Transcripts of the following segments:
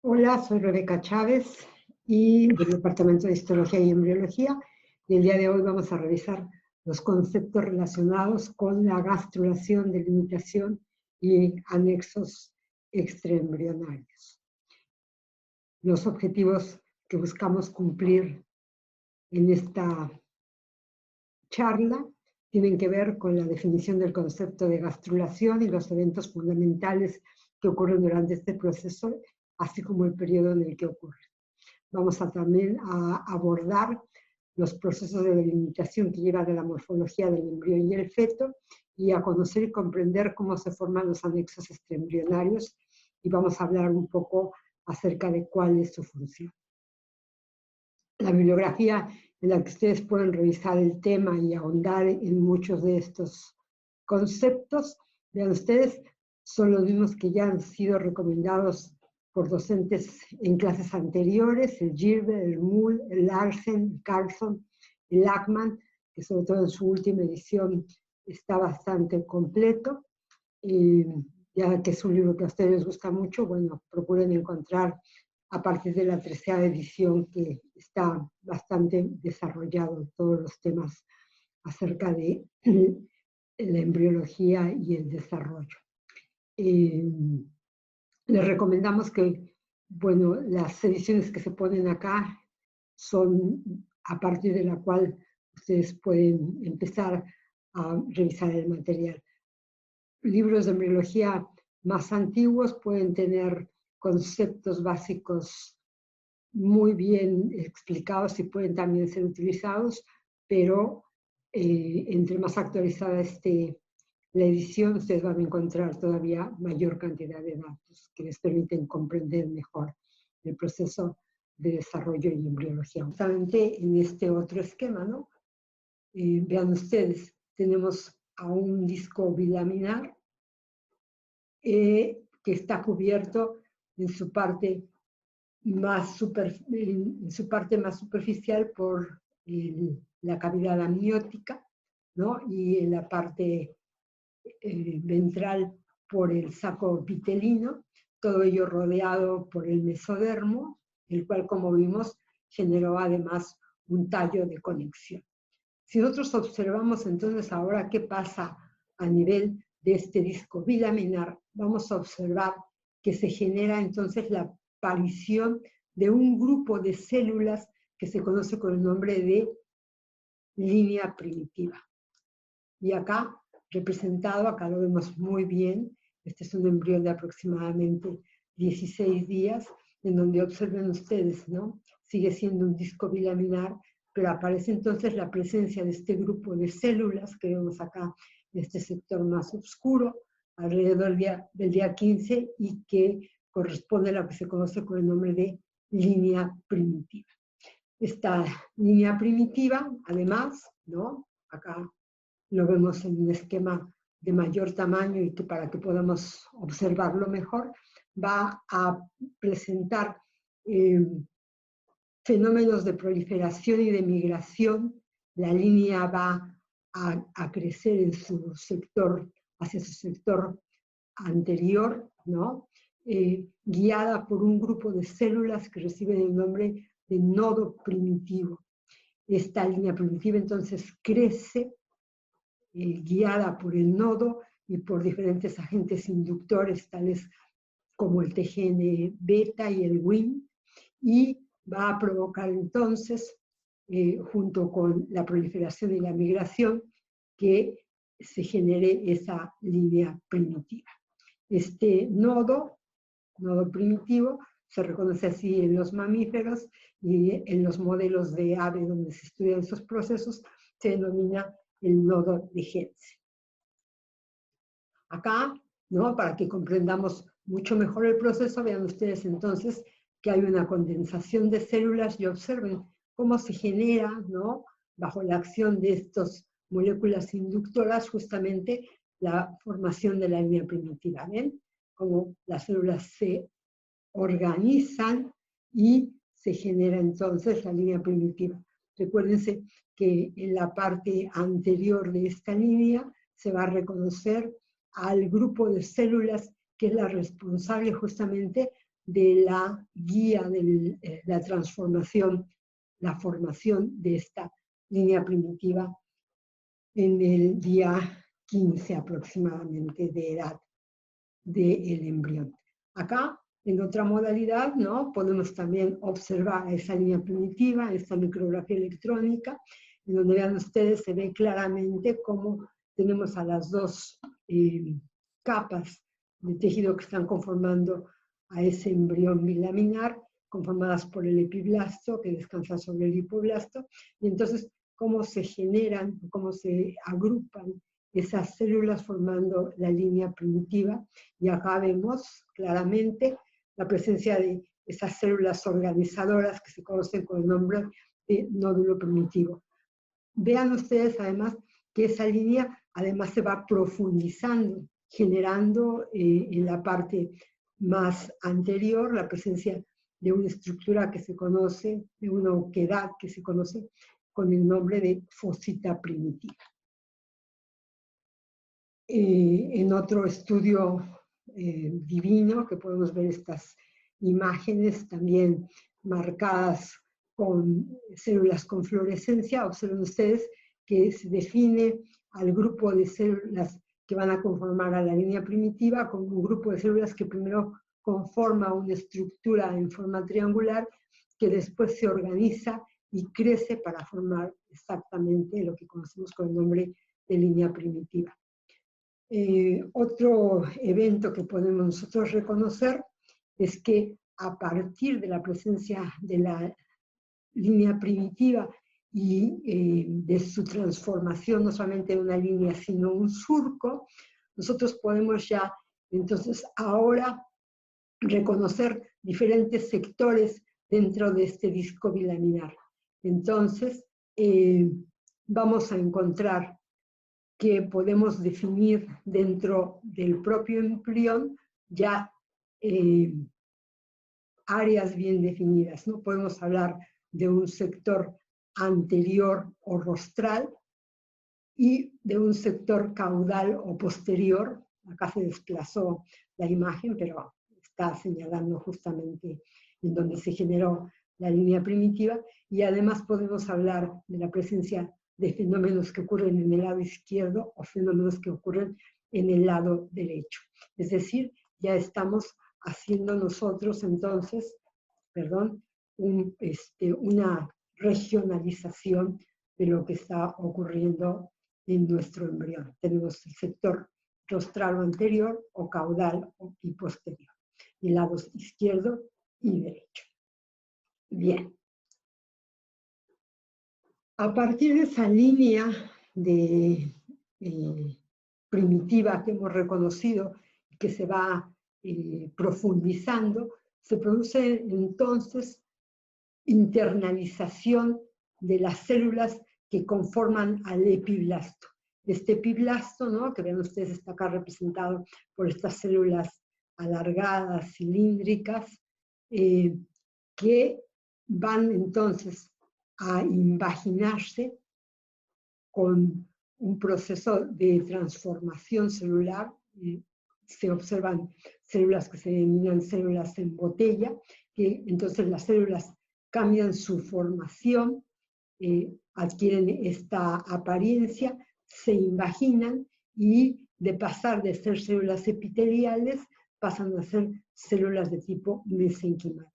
Hola, soy Rebeca Chávez y del Departamento de Histología y Embriología, y el día de hoy vamos a revisar los conceptos relacionados con la gastrulación, delimitación y anexos extraembrionarios. Los objetivos que buscamos cumplir en esta charla tienen que ver con la definición del concepto de gastrulación y los eventos fundamentales que ocurren durante este proceso, así como el periodo en el que ocurre. Vamos también a abordar los procesos de delimitación que llevan a la morfología del embrión y el feto, y a conocer y comprender cómo se forman los anexos extraembrionarios, y vamos a hablar un poco acerca de cuál es su función. La bibliografía en la que ustedes pueden revisar el tema y ahondar en muchos de estos conceptos, vean ustedes, son los mismos que ya han sido recomendados por docentes en clases anteriores: el Girbe, el Muhl, el Larsen, el Carlson, el Lackman, que sobre todo en su última edición está bastante completo. Ya que es un libro que a ustedes les gusta mucho, bueno, procuren encontrar a partir de la 13ª edición, que está bastante desarrollado en todos los temas acerca de la embriología y el desarrollo. Les recomendamos que, bueno, las ediciones que se ponen acá son a partir de la cual ustedes pueden empezar a revisar el material. Libros de embriología más antiguos pueden tener conceptos básicos muy bien explicados y pueden también ser utilizados, pero entre más actualizada esté la edición, ustedes van a encontrar todavía mayor cantidad de datos que les permiten comprender mejor el proceso de desarrollo y embriología. Justamente en este otro esquema, ¿no? Vean ustedes, tenemos a un disco bilaminar que está cubierto en su parte más superficial por la cavidad amniótica, ¿no? Y en la parte ventral por el saco vitelino, todo ello rodeado por el mesodermo, el cual, como vimos, generó además un tallo de conexión. Si nosotros observamos entonces ahora qué pasa a nivel de este disco bilaminar, vamos a observar que se genera entonces la aparición de un grupo de células que se conoce con el nombre de línea primitiva. Y acá representado, acá lo vemos muy bien, este es un embrión de aproximadamente 16 días, en donde observen ustedes, ¿no? Sigue siendo un disco bilaminar, pero aparece entonces la presencia de este grupo de células que vemos acá en este sector más oscuro, alrededor del día 15, y que corresponde a lo que se conoce con el nombre de línea primitiva. Esta línea primitiva, además, ¿no? Acá lo vemos en un esquema de mayor tamaño y que para que podamos observarlo mejor, va a presentar fenómenos de proliferación y de migración. La línea va a crecer en su sector, hacia su sector anterior, ¿no? Guiada por un grupo de células que reciben el nombre de nodo primitivo. Esta línea primitiva entonces crece guiada por el nodo y por diferentes agentes inductores, tales como el TGN beta y el Win, y va a provocar entonces, junto con la proliferación y la migración, que se genere esa línea primitiva. Este nodo primitivo, se reconoce así en los mamíferos, y en los modelos de ave donde se estudian esos procesos se denomina el nodo de Henze. Acá, ¿no? Para que comprendamos mucho mejor el proceso, vean ustedes entonces que hay una condensación de células y observen cómo se genera, ¿no? Bajo la acción de estas moléculas inductoras, justamente la formación de la línea primitiva. ¿Ven? Cómo las células se organizan y se genera entonces la línea primitiva. Recuérdense que en la parte anterior de esta línea se va a reconocer al grupo de células que es la responsable justamente de la guía de la transformación, la formación de esta línea primitiva en el día 15 aproximadamente de edad del embrión. Acá, en otra modalidad, ¿no? Podemos también observar esa línea primitiva, esta micrografía electrónica, en donde vean ustedes, se ve claramente cómo tenemos a las dos capas de tejido que están conformando a ese embrión bilaminar, conformadas por el epiblasto, que descansa sobre el hipoblasto, y entonces cómo se generan, cómo se agrupan esas células formando la línea primitiva, y acá vemos claramente la presencia de esas células organizadoras que se conocen con el nombre de nódulo primitivo. Vean ustedes además que esa línea además se va profundizando, generando en la parte más anterior la presencia de una estructura que se conoce, de una oquedad que se conoce con el nombre de fosita primitiva. En otro estudio divino, que podemos ver estas imágenes también marcadas con células con fluorescencia, observen ustedes que se define al grupo de células que van a conformar a la línea primitiva como un grupo de células que primero conforma una estructura en forma triangular que después se organiza y crece para formar exactamente lo que conocemos con el nombre de línea primitiva. Otro evento que podemos nosotros reconocer es que a partir de la presencia de la línea primitiva y de su transformación no solamente en una línea sino un surco, nosotros podemos ya entonces ahora reconocer diferentes sectores dentro de este disco bilaminar. Entonces vamos a encontrar que podemos definir dentro del propio embrión ya áreas bien definidas, ¿no? Podemos hablar de un sector anterior o rostral y de un sector caudal o posterior. Acá se desplazó la imagen, pero está señalando justamente en donde se generó la línea primitiva, y además podemos hablar de la presencia de fenómenos que ocurren en el lado izquierdo o fenómenos que ocurren en el lado derecho. Es decir, ya estamos haciendo nosotros entonces, una regionalización de lo que está ocurriendo en nuestro embrión. Tenemos el sector rostral o anterior o caudal y posterior, y lados izquierdo y derecho. Bien. A partir de esa línea primitiva que hemos reconocido, que se va profundizando, se produce entonces internalización de las células que conforman al epiblasto. Este epiblasto, ¿no?, que ven ustedes está acá representado por estas células alargadas, cilíndricas, que van entonces a invaginarse con un proceso de transformación celular. Se observan células que se denominan células en botella, que entonces las células cambian su formación, adquieren esta apariencia, se invaginan y de pasar de ser células epiteliales pasan a ser células de tipo mesenquimal.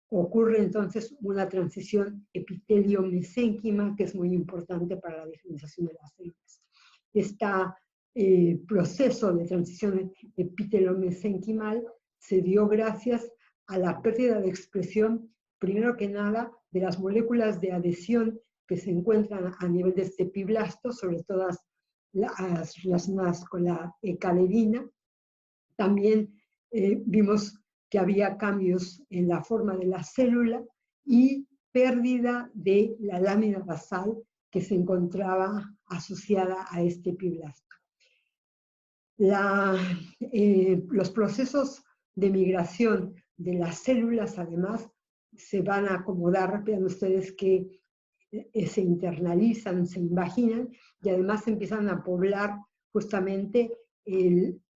Ocurre entonces una transición epitelio-mesénquima que es muy importante para la diferenciación de las células. Este proceso de transición epitelio-mesénquimal se dio gracias a la pérdida de expresión, primero que nada, de las moléculas de adhesión que se encuentran a nivel de este epiblasto, sobre todo las relacionadas con la ecaleidina. También vimos que había cambios en la forma de la célula y pérdida de la lámina basal que se encontraba asociada a este epiblasto. Los procesos de migración de las células, además, se van a acomodar, vean ustedes que se internalizan, se invaginan, y además empiezan a poblar justamente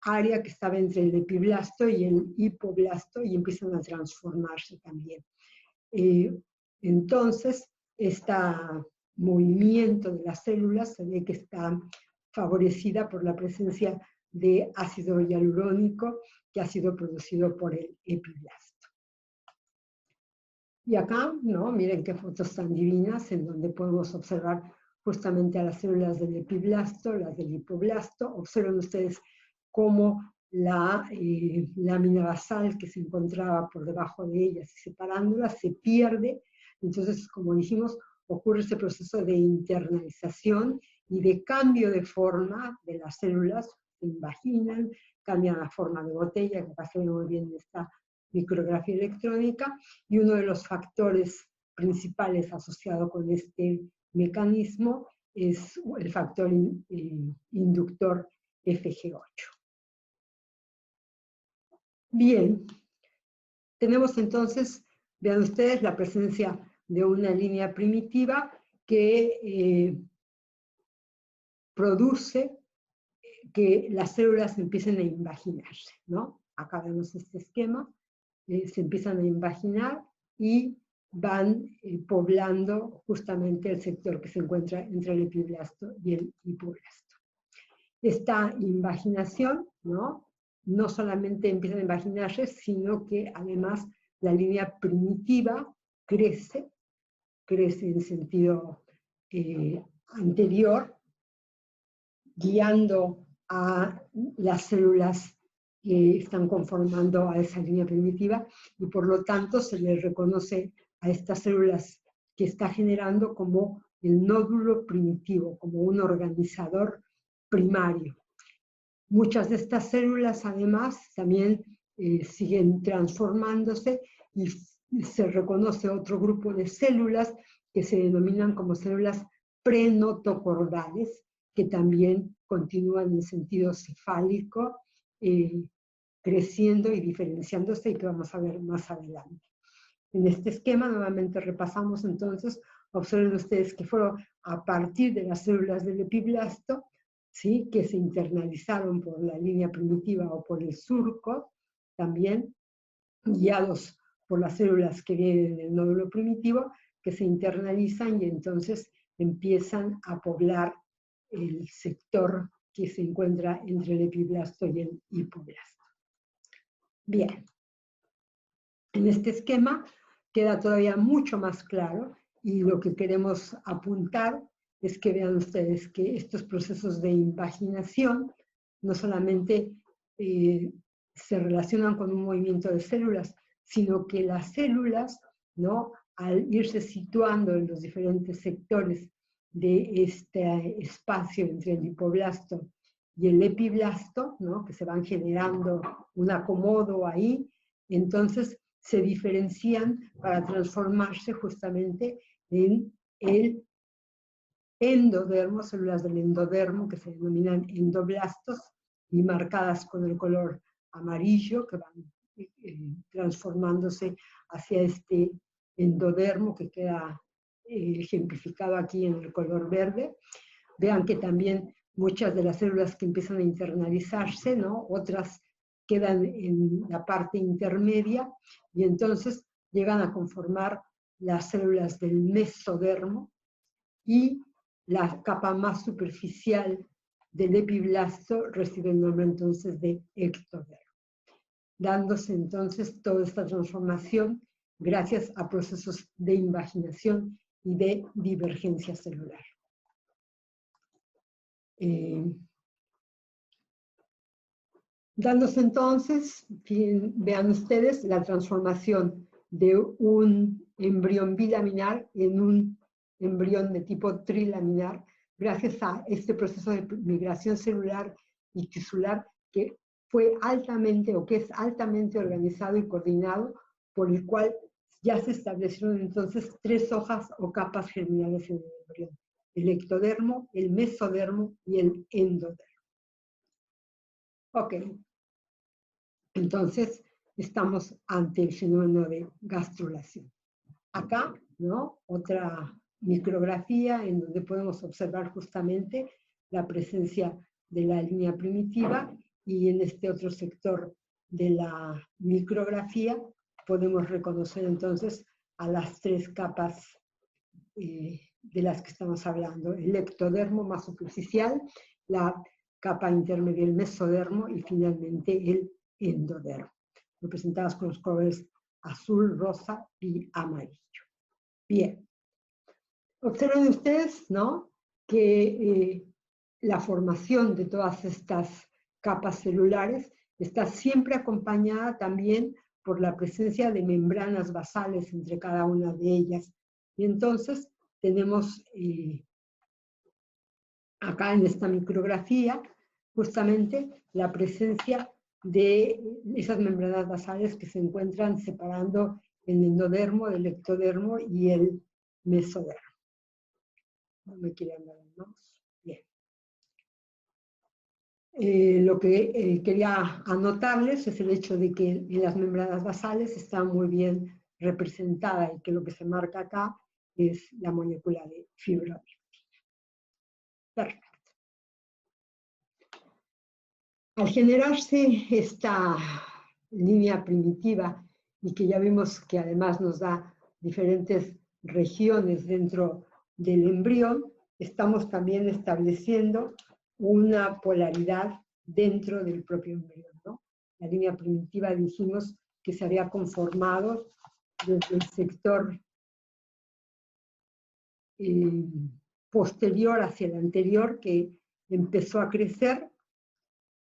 área que estaba entre el epiblasto y el hipoblasto y empiezan a transformarse también. Entonces, este movimiento de las células se ve que está favorecida por la presencia de ácido hialurónico que ha sido producido por el epiblasto. Y acá, ¿no? Miren qué fotos tan divinas en donde podemos observar justamente a las células del epiblasto, las del hipoblasto. Observen ustedes cómo la lámina basal que se encontraba por debajo de ellas y separándolas se pierde. Entonces, como dijimos, ocurre ese proceso de internalización y de cambio de forma de las células, se invaginan, cambian la forma de botella, que acá se ve muy bien esta micrografía electrónica, y uno de los factores principales asociados con este mecanismo es el factor inductor FG8. Bien, tenemos entonces, vean ustedes, la presencia de una línea primitiva que produce que las células empiecen a invaginarse, ¿no? Acá vemos este esquema, se empiezan a invaginar y van poblando justamente el sector que se encuentra entre el epiblasto y el hipoblasto. Esta invaginación, ¿no? No solamente empiezan a invaginarse, sino que además la línea primitiva crece en sentido anterior, guiando a las células que están conformando a esa línea primitiva, y por lo tanto se les reconoce a estas células que está generando como el nódulo primitivo, como un organizador primario. Muchas de estas células además también siguen transformándose y se reconoce otro grupo de células que se denominan como células prenotocordales, que también continúan en sentido cefálico, creciendo y diferenciándose, y que vamos a ver más adelante. En este esquema nuevamente repasamos entonces, observen ustedes que fueron a partir de las células del epiblasto, ¿sí? Que se internalizaron por la línea primitiva o por el surco, también guiados por las células que vienen del nódulo primitivo, que se internalizan y entonces empiezan a poblar el sector que se encuentra entre el epiblasto y el hipoblasto. Bien, en este esquema queda todavía mucho más claro, y lo que queremos apuntar es que vean ustedes que estos procesos de invaginación no solamente se relacionan con un movimiento de células, sino que las células, ¿no?, al irse situando en los diferentes sectores de este espacio entre el hipoblasto y el epiblasto, ¿no?, que se van generando un acomodo ahí, entonces se diferencian para transformarse justamente en el endodermo, células del endodermo que se denominan endoblastos y marcadas con el color amarillo, que van transformándose hacia este endodermo que queda ejemplificado aquí en el color verde. Vean que también muchas de las células que empiezan a internalizarse, ¿no?, otras quedan en la parte intermedia y entonces llegan a conformar las células del mesodermo, y la capa más superficial del epiblasto recibe el nombre entonces de ectodermo, dándose entonces toda esta transformación gracias a procesos de invaginación y de divergencia celular. Dándose entonces, vean ustedes, la transformación de un embrión bilaminar en un embrión de tipo trilaminar, gracias a este proceso de migración celular y tisular que fue altamente, o que es altamente organizado y coordinado, por el cual ya se establecieron entonces 3 hojas o capas germinales en el embrión: el ectodermo, el mesodermo y el endodermo. Ok. Entonces, estamos ante el fenómeno de gastrulación. Acá, ¿no?, otra micrografía en donde podemos observar justamente la presencia de la línea primitiva y en este otro sector de la micrografía podemos reconocer entonces a las tres capas de las que estamos hablando: el ectodermo más superficial, la capa intermedia, el mesodermo, y finalmente el endodermo, representadas con los colores azul, rosa y amarillo. Bien. Observen ustedes, ¿no?, que la formación de todas estas capas celulares está siempre acompañada también por la presencia de membranas basales entre cada una de ellas. Y entonces tenemos acá en esta micrografía justamente la presencia de esas membranas basales que se encuentran separando el endodermo del ectodermo y el mesodermo. No me quiere andar en mouse. Bien. Lo que quería anotarles es el hecho de que en las membranas basales está muy bien representada y que lo que se marca acá es la molécula de fibra. Perfecto. Al generarse esta línea primitiva, y que ya vimos que además nos da diferentes regiones dentro del embrión, estamos también estableciendo una polaridad dentro del propio embrión, ¿no? La línea primitiva dijimos que se había conformado desde el sector posterior hacia el anterior, que empezó a crecer,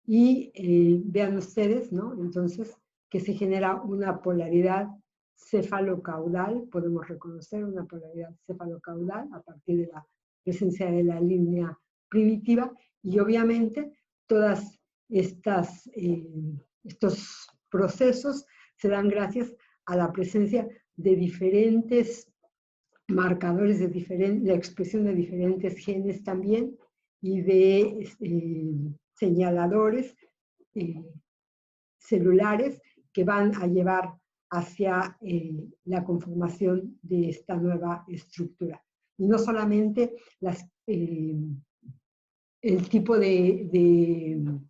y vean ustedes, ¿no?, entonces, que se genera una polaridad cefalocaudal, podemos reconocer una polaridad cefalocaudal a partir de la presencia de la línea primitiva, y obviamente todas estos procesos se dan gracias a la presencia de diferentes marcadores, la expresión de diferentes genes también, y de señaladores celulares que van a llevar hacia la conformación de esta nueva estructura. Y no solamente el tipo de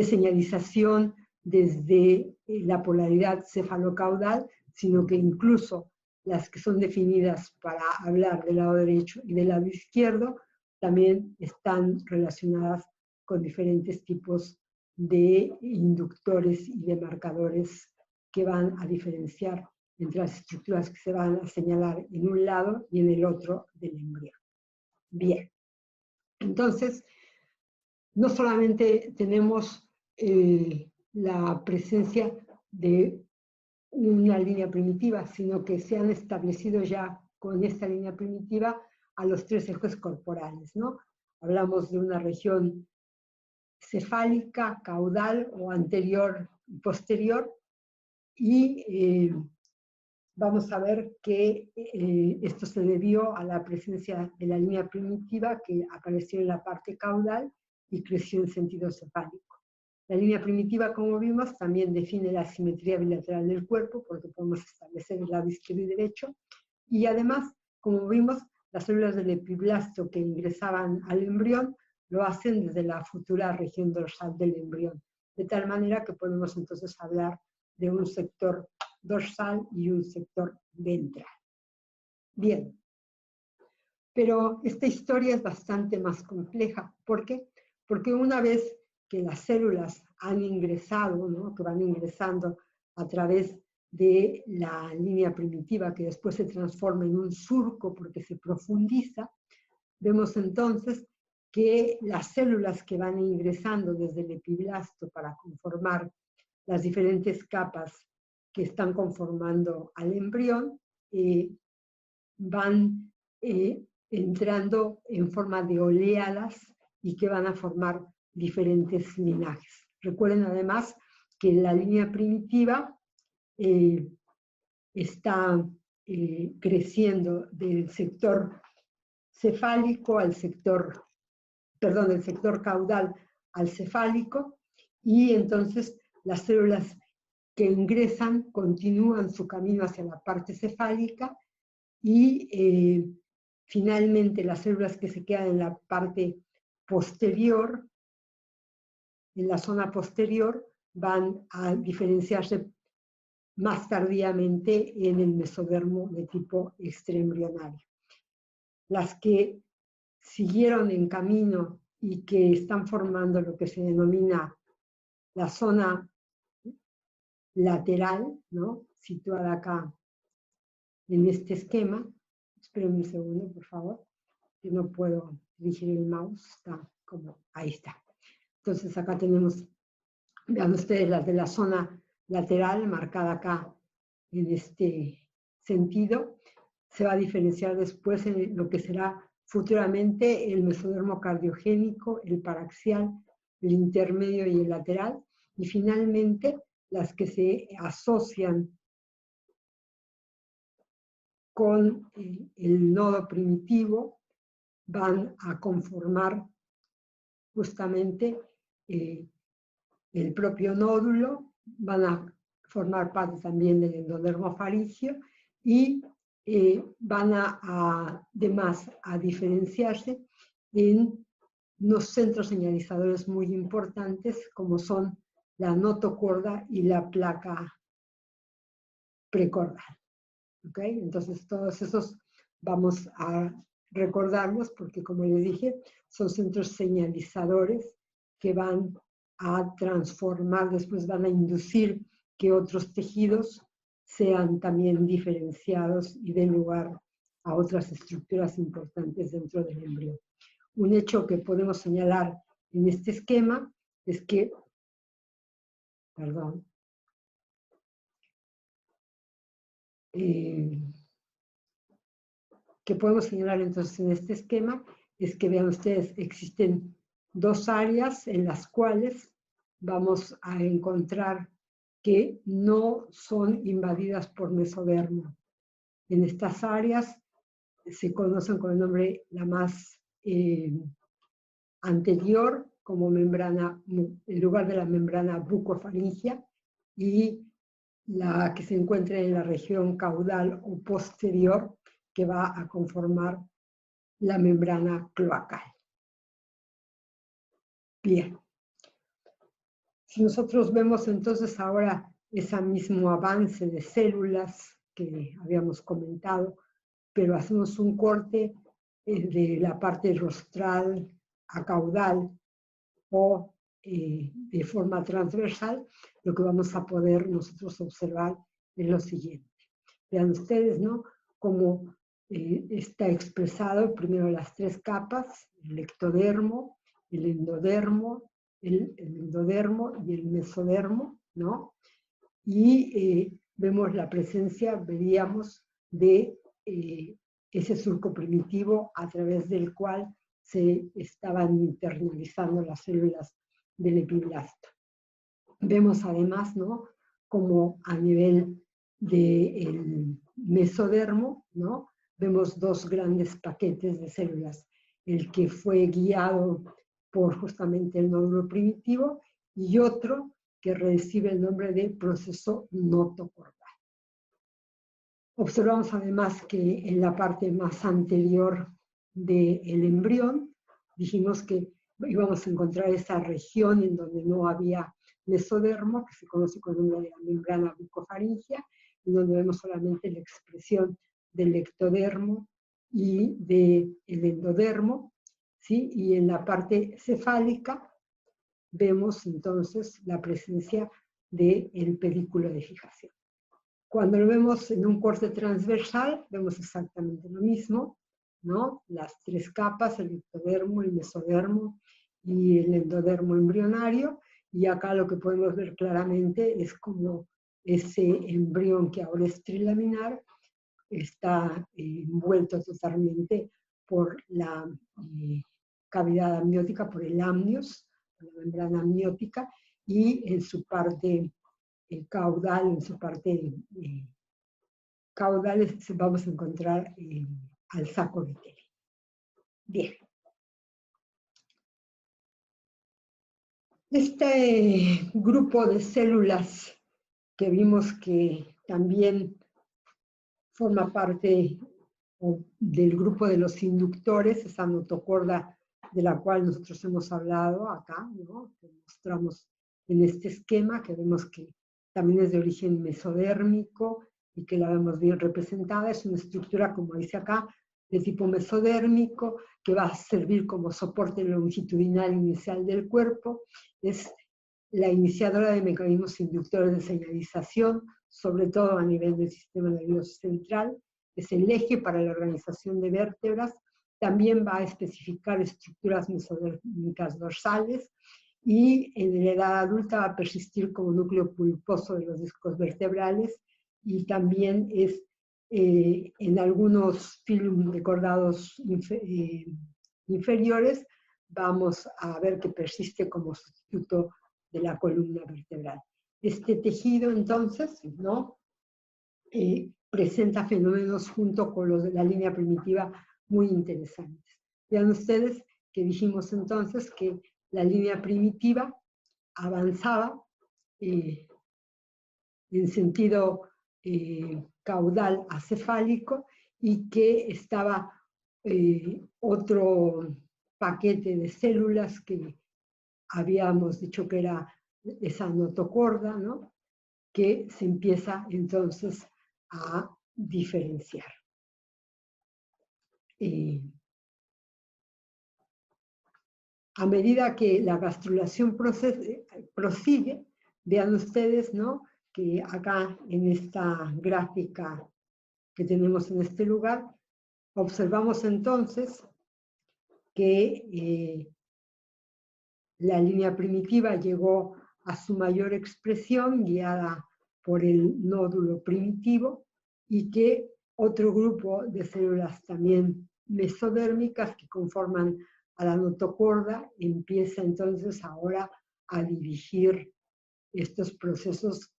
señalización desde la polaridad cefalocaudal, sino que incluso las que son definidas para hablar del lado derecho y del lado izquierdo, también están relacionadas con diferentes tipos de inductores y de marcadores que van a diferenciar entre las estructuras que se van a señalar en un lado y en el otro del embrión. Bien, entonces, no solamente tenemos la presencia de una línea primitiva, sino que se han establecido ya con esta línea primitiva a los tres ejes corporales, ¿no? Hablamos de una región cefálica, caudal o anterior y posterior, y vamos a ver que esto se debió a la presencia de la línea primitiva que apareció en la parte caudal y creció en sentido cefálico. La línea primitiva, como vimos, también define la simetría bilateral del cuerpo, porque podemos establecer el lado izquierdo y derecho, y además, como vimos, las células del epiblasto que ingresaban al embrión lo hacen desde la futura región dorsal del embrión, de tal manera que podemos entonces hablar de un sector dorsal y un sector ventral. Bien, pero esta historia es bastante más compleja. ¿Por qué? Porque una vez que las células han ingresado, ¿no?, que van ingresando a través de la línea primitiva, que después se transforma en un surco porque se profundiza, vemos entonces que las células que van ingresando desde el epiblasto para conformar las diferentes capas que están conformando al embrión, van entrando en forma de oleadas y que van a formar diferentes linajes. Recuerden además que la línea primitiva está creciendo del sector cefálico al sector, perdón, del sector caudal al cefálico, y entonces las células que ingresan continúan su camino hacia la parte cefálica, y finalmente las células que se quedan en la parte posterior en la zona posterior van a diferenciarse más tardíamente en el mesodermo de tipo extraembrionario. Las que siguieron en camino y que están formando lo que se denomina la zona lateral, ¿no? Situada acá en este esquema. Esperen un segundo, por favor, que no puedo dirigir el mouse, está como, ahí está. Entonces acá tenemos, vean ustedes, las de la zona lateral, marcada acá en este sentido. Se va a diferenciar después en lo que será futuramente el mesodermo cardiogénico, el paraxial, el intermedio y el lateral. Y finalmente, las que se asocian con el nodo primitivo van a conformar justamente el propio nódulo, van a formar parte también del endodermo faríngeo y van además a diferenciarse en unos centros señalizadores muy importantes como son la notocorda y la placa precordal. ¿Okay? Entonces todos esos vamos a recordarlos porque, como les dije, son centros señalizadores que van a transformar, después van a inducir que otros tejidos sean también diferenciados y den lugar a otras estructuras importantes dentro del embrión. Un hecho que podemos señalar en este esquema es que, perdón, que podemos señalar entonces en este esquema es que, vean ustedes, existen dos áreas en las cuales vamos a encontrar que no son invadidas por mesodermo. En estas áreas se conocen con el nombre la más anterior como membrana, en lugar de la membrana bucofaringia, y la que se encuentra en la región caudal o posterior, que va a conformar la membrana cloacal. Bien. Si nosotros vemos entonces ahora ese mismo avance de células que habíamos comentado, pero hacemos un corte de la parte rostral a caudal o de forma transversal, lo que vamos a poder nosotros observar es lo siguiente. Vean ustedes, ¿no? Cómo está expresado primero las tres capas, el ectodermo, el endodermo, el endodermo y el mesodermo, ¿no? Y vemos la presencia, veríamos, de ese surco primitivo a través del cual se estaban internalizando las células del epiblasto. Vemos además, ¿no?, como a nivel del mesodermo, ¿no?, vemos dos grandes paquetes de células, el que fue guiado por justamente el nódulo primitivo y otro que recibe el nombre de proceso notocordal. Observamos además que en la parte más anterior del embrión, dijimos que íbamos a encontrar esa región en donde no había mesodermo, que se conoce con el nombre de la membrana bucofaringia, en donde vemos solamente la expresión del ectodermo y del endodermo, ¿sí? Y en la parte cefálica vemos entonces la presencia del pedículo de fijación. Cuando lo vemos en un corte transversal, vemos exactamente lo mismo, ¿no? Las tres capas, el ectodermo, el mesodermo y el endodermo embrionario, y acá lo que podemos ver claramente es como ese embrión que ahora es trilaminar está envuelto totalmente por la cavidad amniótica, por el amnios, la membrana amniótica, y en su parte caudal, en su parte caudal vamos a encontrar al saco vitel. Bien. Este grupo de células que vimos que también forma parte del grupo de los inductores, esa notocorda de la cual nosotros hemos hablado acá, ¿no? Que mostramos en este esquema, que vemos que también es de origen mesodérmico y que la vemos bien representada. Es una estructura, como dice acá, de tipo mesodérmico, que va a servir como soporte longitudinal inicial del cuerpo. Es la iniciadora de mecanismos inductores de señalización, sobre todo a nivel del sistema nervioso central. Es el eje para la organización de vértebras. También va a especificar estructuras mesodérmicas dorsales, y en la edad adulta va a persistir como núcleo pulposo de los discos vertebrales, y también es en algunos film recordados inferiores vamos a ver que persiste como sustituto de la columna vertebral. Este tejido entonces, ¿no? Presenta fenómenos junto con los de la línea primitiva muy interesantes. Vean ustedes que dijimos entonces que la línea primitiva avanzaba en sentido caudal acefálico, y que estaba otro paquete de células que habíamos dicho que era esa notocorda, ¿no? Que se empieza entonces a diferenciar. A medida que la gastrulación prosigue, vean ustedes, ¿no? Que acá en esta gráfica que tenemos en este lugar, observamos entonces que la línea primitiva llegó a su mayor expresión guiada por el nódulo primitivo, y que otro grupo de células también mesodérmicas que conforman a la notocorda empieza entonces ahora a dirigir estos procesos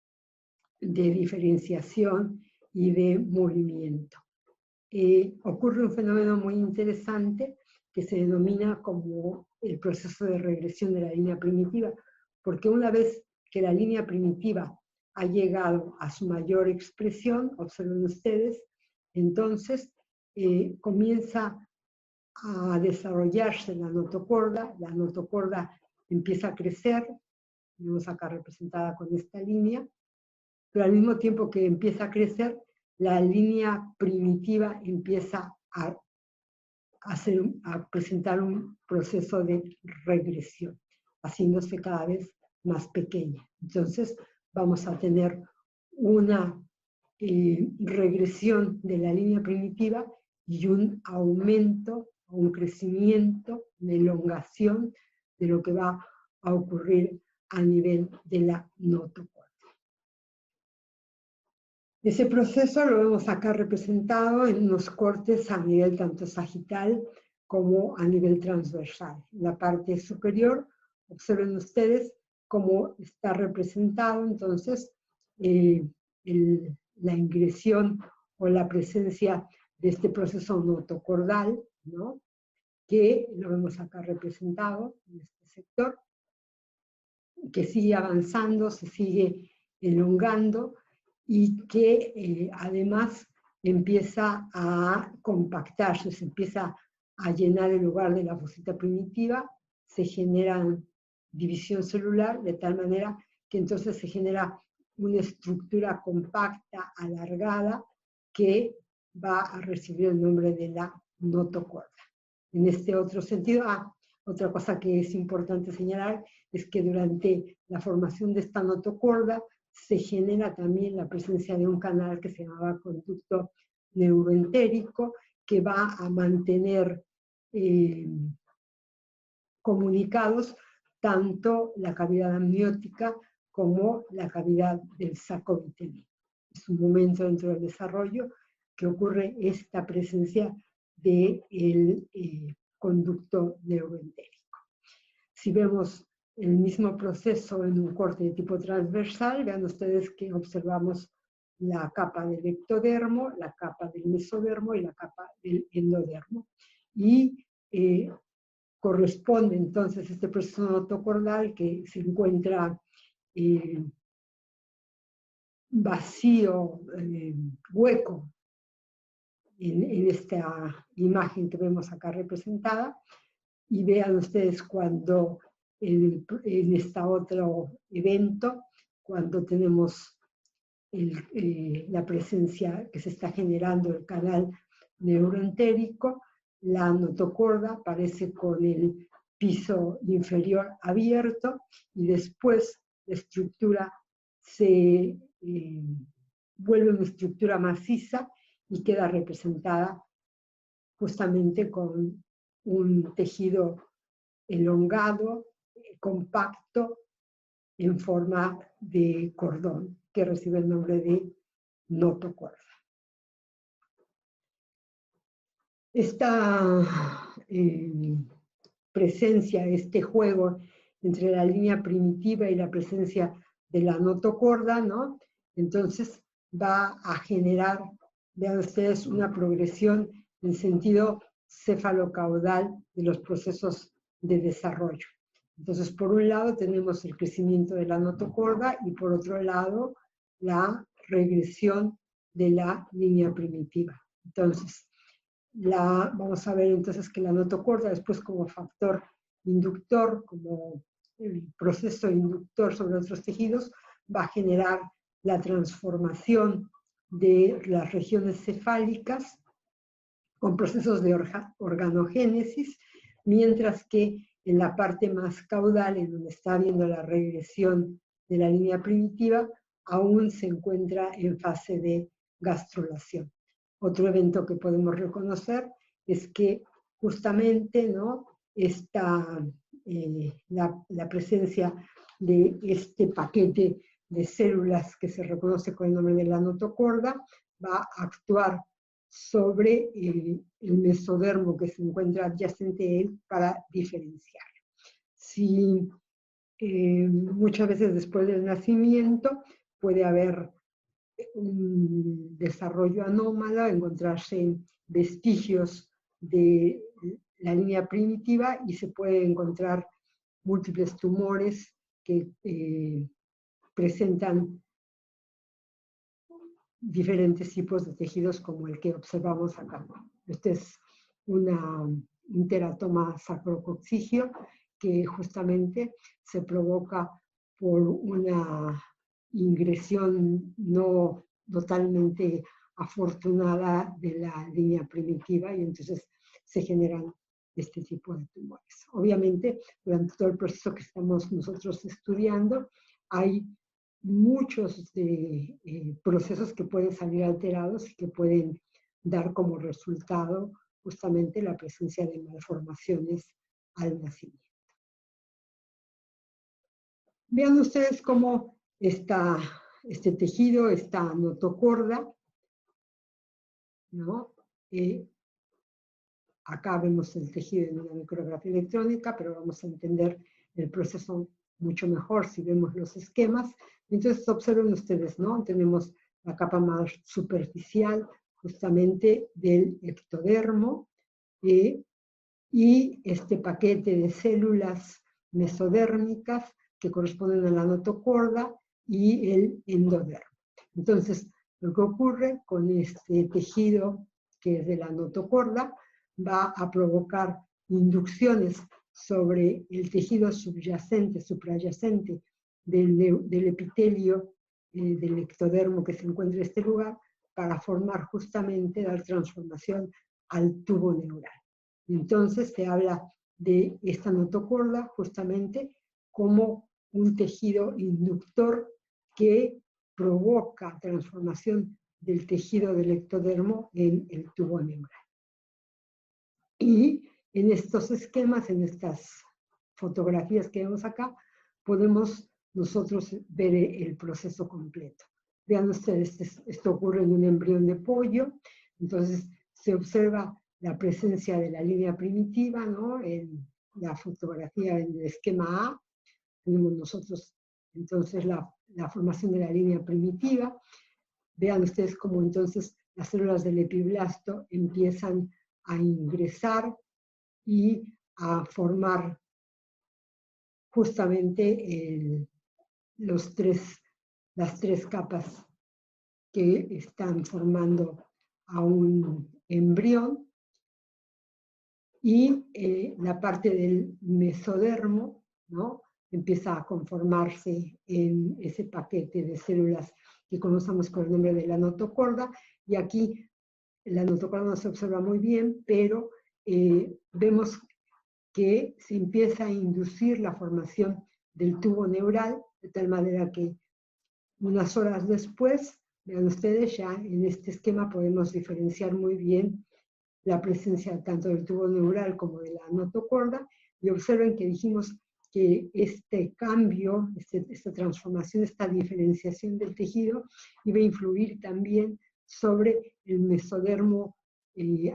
de diferenciación y de movimiento. Ocurre un fenómeno muy interesante que se denomina como el proceso de regresión de la línea primitiva, porque una vez que la línea primitiva ha llegado a su mayor expresión, observen ustedes, entonces comienza a desarrollarse la notocorda empieza a crecer, vemos acá representada con esta línea, pero al mismo tiempo que empieza a crecer, la línea primitiva empieza a presentar un proceso de regresión, haciéndose cada vez más pequeña. Entonces vamos a tener una regresión de la línea primitiva y un aumento, un crecimiento, una elongación de lo que va a ocurrir a nivel de la notocorda. Ese proceso lo vemos acá representado en unos cortes a nivel tanto sagital como a nivel transversal. En la parte superior, observen ustedes cómo está representado entonces la ingresión o la presencia de este proceso notocordal, ¿no? Que lo vemos acá representado en este sector, que sigue avanzando, se sigue elongando, y que además empieza a compactarse, se empieza a llenar el lugar de la fosita primitiva, se genera división celular de tal manera que entonces se genera una estructura compacta, alargada, que va a recibir el nombre de la notocorda. En este otro sentido, otra cosa que es importante señalar es que durante la formación de esta notocorda se genera también la presencia de un canal que se llamaba conducto neuroentérico, que va a mantener comunicados tanto la cavidad amniótica como la cavidad del saco vitelino. Es un momento dentro del desarrollo que ocurre esta presencia del conducto neuroentérico. Si vemos el mismo proceso en un corte de tipo transversal, vean ustedes que observamos la capa del ectodermo, la capa del mesodermo y la capa del endodermo. Y corresponde entonces este proceso notocordal que se encuentra vacío, hueco, en esta imagen que vemos acá representada, Y vean ustedes cuando en este otro evento, cuando tenemos la presencia que se está generando el canal neuroentérico, la notocorda aparece con el piso inferior abierto y después la estructura se vuelve una estructura maciza y queda representada justamente con un tejido elongado, compacto, en forma de cordón, que recibe el nombre de notocorda. Esta presencia, este juego entre la línea primitiva y la presencia de la notocorda, ¿no? Entonces va a generar, vean ustedes, una progresión en sentido cefalocaudal de los procesos de desarrollo. Entonces, por un lado tenemos el crecimiento de la notocorda y por otro lado la regresión de la línea primitiva. Entonces, vamos a ver entonces que la notocorda después como factor inductor, como el proceso inductor sobre otros tejidos, va a generar la transformación de las regiones cefálicas con procesos de organogénesis, mientras que en la parte más caudal, en donde está habiendo la regresión de la línea primitiva, aún se encuentra en fase de gastrulación. Otro evento que podemos reconocer es que justamente, ¿no?, la presencia de este paquete de células que se reconoce con el nombre de la notocorda va a actuar sobre el mesodermo que se encuentra adyacente a él para diferenciarlo. Si muchas veces después del nacimiento puede haber un desarrollo anómalo, encontrarse vestigios de la línea primitiva y se puede encontrar múltiples tumores que presentan diferentes tipos de tejidos como el que observamos acá. Este es un teratoma sacrococcigio que justamente se provoca por una ingresión no totalmente afortunada de la línea primitiva y entonces se generan este tipo de tumores. Obviamente, durante todo el proceso que estamos nosotros estudiando, hay muchos procesos que pueden salir alterados y que pueden dar como resultado justamente la presencia de malformaciones al nacimiento. Vean ustedes cómo está este tejido, esta notocorda, ¿no? Acá vemos el tejido en una micrografía electrónica, pero vamos a entender el proceso mucho mejor si vemos los esquemas. Entonces observen ustedes, ¿no? Tenemos la capa más superficial justamente del ectodermo y este paquete de células mesodérmicas que corresponden a la notocorda y el endodermo. Entonces, lo que ocurre con este tejido que es de la notocorda va a provocar inducciones sobre el tejido subyacente, suprayacente del epitelio del ectodermo que se encuentra en este lugar para formar justamente la transformación al tubo neural. Entonces se habla de esta notocorda justamente como un tejido inductor que provoca transformación del tejido del ectodermo en el tubo neural. Y en estos esquemas, en estas fotografías que vemos acá, podemos nosotros ver el proceso completo. Vean ustedes, esto ocurre en un embrión de pollo, entonces se observa la presencia de la línea primitiva, ¿no? En la fotografía, en el esquema A, tenemos nosotros entonces la formación de la línea primitiva. Vean ustedes cómo entonces las células del epiblasto empiezan a ingresar y a formar justamente las tres capas que están formando a un embrión. y la parte del mesodermo, ¿no?, empieza a conformarse en ese paquete de células que conocemos con el nombre de la notocorda, y aquí la notocorda no se observa muy bien, pero vemos que se empieza a inducir la formación del tubo neural, de tal manera que unas horas después, vean ustedes, ya en este esquema podemos diferenciar muy bien la presencia tanto del tubo neural como de la notocorda, y observen que dijimos que este cambio, esta transformación, esta diferenciación del tejido iba a influir también sobre el mesodermo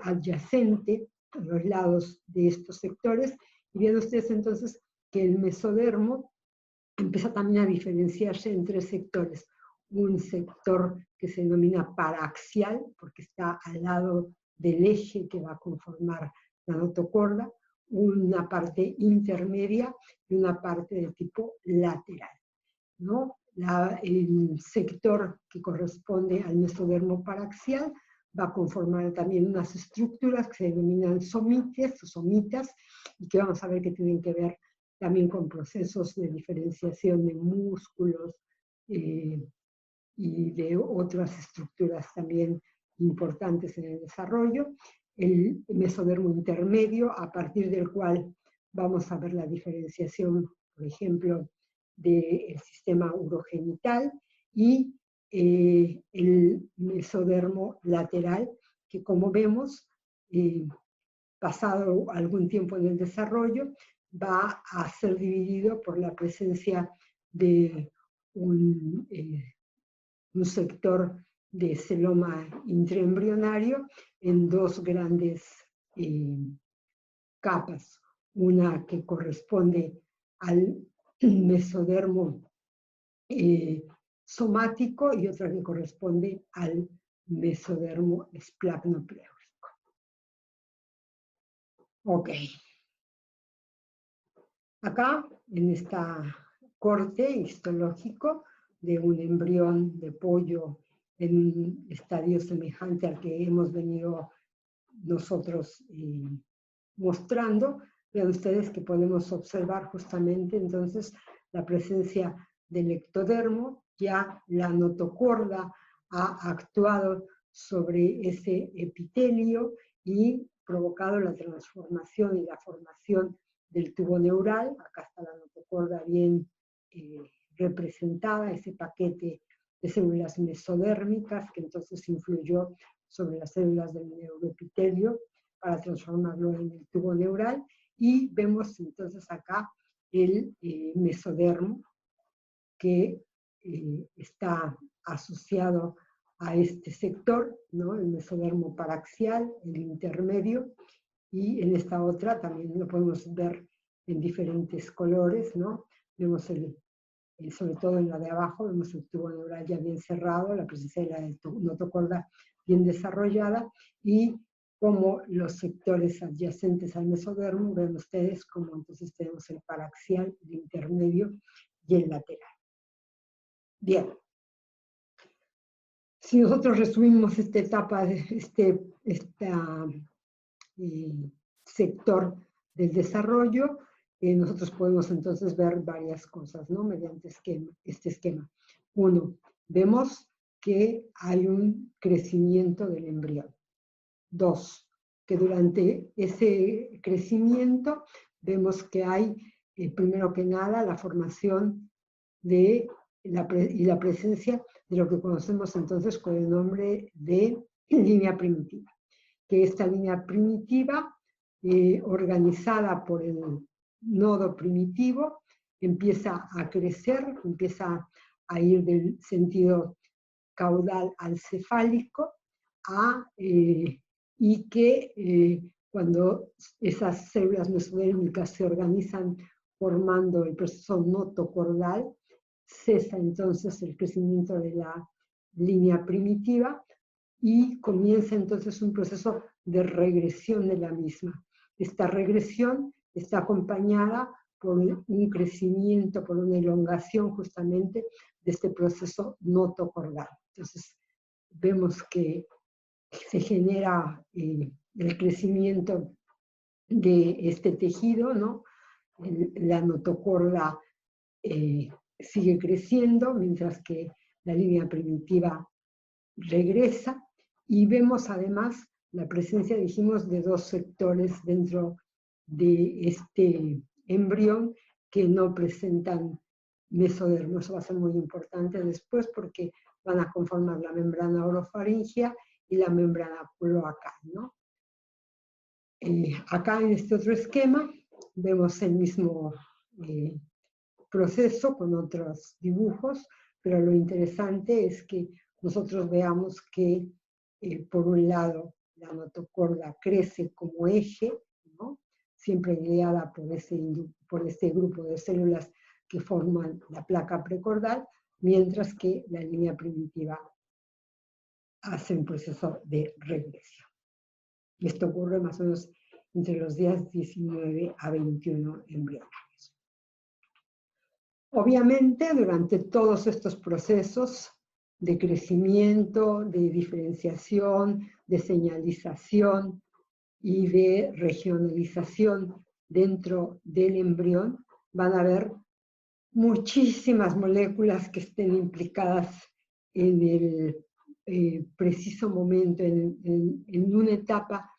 adyacente a los lados de estos sectores, y vean ustedes entonces que el mesodermo empieza también a diferenciarse en tres sectores. Un sector que se denomina paraxial, porque está al lado del eje que va a conformar la notocorda, una parte intermedia y una parte de tipo lateral, ¿no? El sector que corresponde al mesodermo paraxial va a conformar también unas estructuras que se denominan somites o somitas, y que vamos a ver que tienen que ver también con procesos de diferenciación de músculos y de otras estructuras también importantes en el desarrollo. El mesodermo intermedio, a partir del cual vamos a ver la diferenciación, por ejemplo, del sistema urogenital, y el mesodermo lateral, que como vemos, pasado algún tiempo en el desarrollo, va a ser dividido por la presencia de un sector de celoma intraembrionario en dos grandes capas. Una que corresponde al mesodermo somático y otra que corresponde al mesodermo esplagnopleurótico. Ok. Acá, en esta corte histológico de un embrión de pollo en un estadio semejante al que hemos venido nosotros mostrando, vean ustedes que podemos observar justamente entonces la presencia del ectodermo. Ya la notocorda ha actuado sobre ese epitelio y provocado la transformación y la formación del tubo neural. Acá está la notocorda bien representada, ese paquete de células mesodérmicas que entonces influyó sobre las células del neuroepitelio para transformarlo en el tubo neural, y vemos entonces acá el mesodermo que está asociado a este sector, ¿no?, el mesodermo paraxial, el intermedio, y en esta otra también lo podemos ver en diferentes colores, ¿no? Vemos sobre todo en la de abajo, vemos el tubo neural ya bien cerrado, la presencia de la notocorda bien desarrollada, y como los sectores adyacentes al mesodermo, ven ustedes como entonces tenemos el paraxial, el intermedio y el lateral. Bien. Si nosotros resumimos esta etapa, sector del desarrollo, nosotros podemos entonces ver varias cosas, ¿no?, mediante este esquema. Uno, vemos que hay un crecimiento del embrión. Dos, que durante ese crecimiento vemos que hay, primero que nada, la formación y la presencia de lo que conocemos entonces con el nombre de línea primitiva. Que esta línea primitiva, organizada por el nodo primitivo, empieza a crecer, empieza a ir del sentido caudal al cefálico, y que cuando esas células mesodérmicas se organizan formando el proceso notocordal, cesa entonces el crecimiento de la línea primitiva y comienza entonces un proceso de regresión de la misma. Esta regresión está acompañada por un crecimiento, por una elongación justamente de este proceso notocordal. Entonces, vemos que se genera el crecimiento de este tejido, ¿no? La notocorda sigue creciendo, mientras que la línea primitiva regresa, y vemos además la presencia, dijimos, de dos sectores dentro de este embrión que no presentan mesodermo. Eso va a ser muy importante después porque van a conformar la membrana orofaringea y la membrana cloacal, ¿no? Acá en este otro esquema vemos el mismo proceso con otros dibujos, pero lo interesante es que nosotros veamos que por un lado la notocorda crece como eje, ¿no? Siempre guiada por este grupo de células que forman la placa precordal, mientras que la línea primitiva hace un proceso de regresión. Esto ocurre más o menos entre los días 19 a 21 embrionarios. Obviamente, durante todos estos procesos de crecimiento, de diferenciación, de señalización y de regionalización dentro del embrión, van a haber muchísimas moléculas que estén implicadas en el preciso momento, en una etapa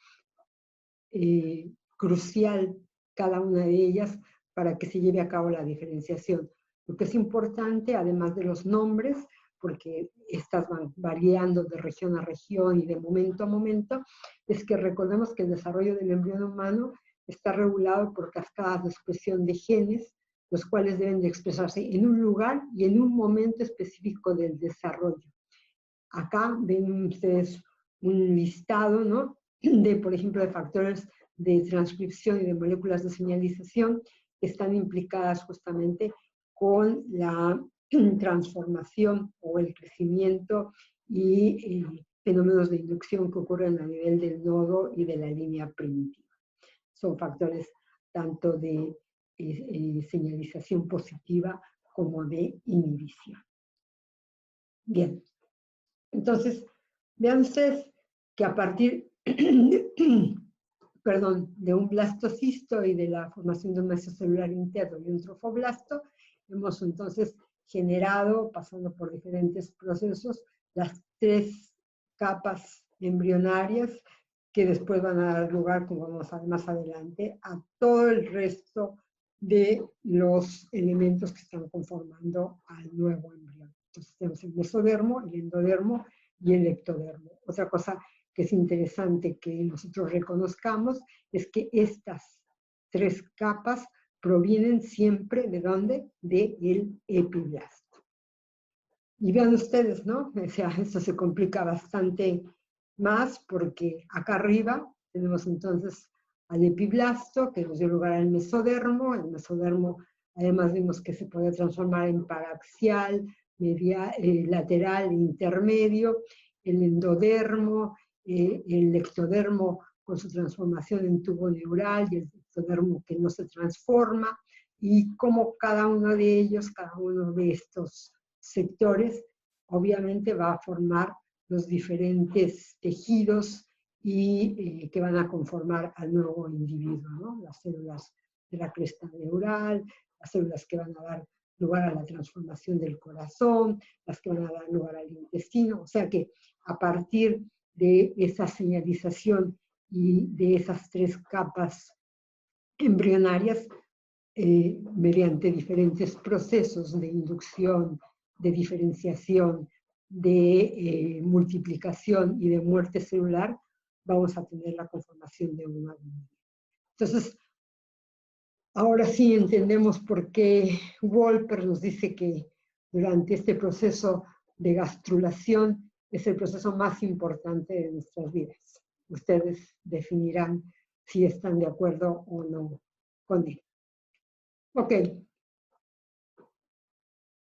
crucial, cada una de ellas, para que se lleve a cabo la diferenciación. Lo que es importante, además de los nombres, porque estas van variando de región a región y de momento a momento, es que recordemos que el desarrollo del embrión humano está regulado por cascadas de expresión de genes, los cuales deben de expresarse en un lugar y en un momento específico del desarrollo. Acá ven ustedes un listado, ¿no?, de, por ejemplo, de factores de transcripción y de moléculas de señalización que están implicadas justamente con la transformación o el crecimiento y fenómenos de inducción que ocurren a nivel del nodo y de la línea primitiva. Son factores tanto de señalización positiva como de inhibición. Bien, entonces, vean ustedes que a partir de un blastocisto y de la formación de un mesocelular interno y un trofoblasto, hemos entonces generado, pasando por diferentes procesos, las 3 capas embrionarias que después van a dar lugar, como vamos a ver más adelante, a todo el resto de los elementos que están conformando al nuevo embrión. Entonces tenemos el mesodermo, el endodermo y el ectodermo. Otra cosa que es interesante que nosotros reconozcamos es que estas 3 capas provienen siempre ¿de dónde? Del epiblasto. Y vean ustedes, ¿no? O sea, esto se complica bastante más porque acá arriba tenemos entonces al epiblasto que nos dio lugar al mesodermo. El mesodermo además vimos que se puede transformar en paraxial, lateral e intermedio, el endodermo, el ectodermo con su transformación en tubo neural y el ectodermo que no se transforma, y cómo cada uno de ellos, cada uno de estos sectores, obviamente va a formar los diferentes tejidos y que van a conformar al nuevo individuo, ¿no? Las células de la cresta neural, las células que van a dar lugar a la transformación del corazón, las que van a dar lugar al intestino. O sea que a partir de esa señalización y de esas 3 capas embrionarias, mediante diferentes procesos de inducción, de diferenciación, de multiplicación y de muerte celular, vamos a tener la conformación de una línea. Entonces, ahora sí entendemos por qué Wolper nos dice que durante este proceso de gastrulación es el proceso más importante de nuestras vidas. Ustedes definirán si están de acuerdo o no con él. Ok.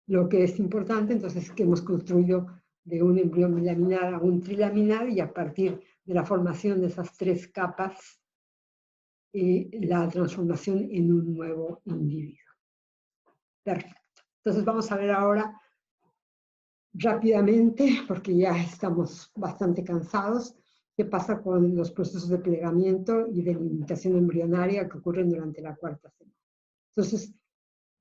Lo que es importante entonces es que hemos construido de un embrión bilaminar a un trilaminar, y a partir de la formación de esas 3 capas, la transformación en un nuevo individuo. Perfecto. Entonces vamos a ver ahora rápidamente, porque ya estamos bastante cansados, qué pasa con los procesos de plegamiento y de limitación embrionaria que ocurren durante la cuarta semana. Entonces,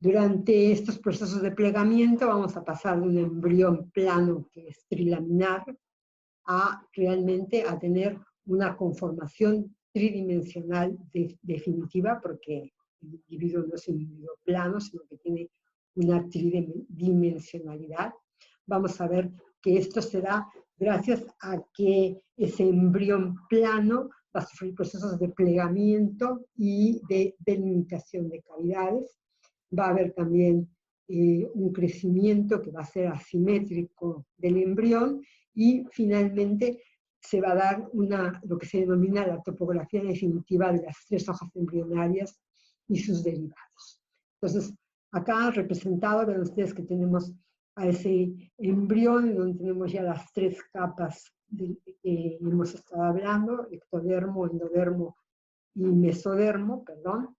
durante estos procesos de plegamiento vamos a pasar de un embrión plano que es trilaminar a realmente a tener una conformación tridimensional definitiva, porque el individuo no es un individuo plano, sino que tiene una tridimensionalidad. Vamos a ver que esto se da gracias a que ese embrión plano va a sufrir procesos de plegamiento y de delimitación de cavidades. Va a haber también un crecimiento que va a ser asimétrico del embrión y finalmente se va a dar lo que se denomina la topografía definitiva de las 3 hojas embrionarias y sus derivados. Entonces, acá representado, ven ustedes que tenemos a ese embrión donde tenemos ya las 3 capas que hemos estado hablando, ectodermo, endodermo y mesodermo, perdón.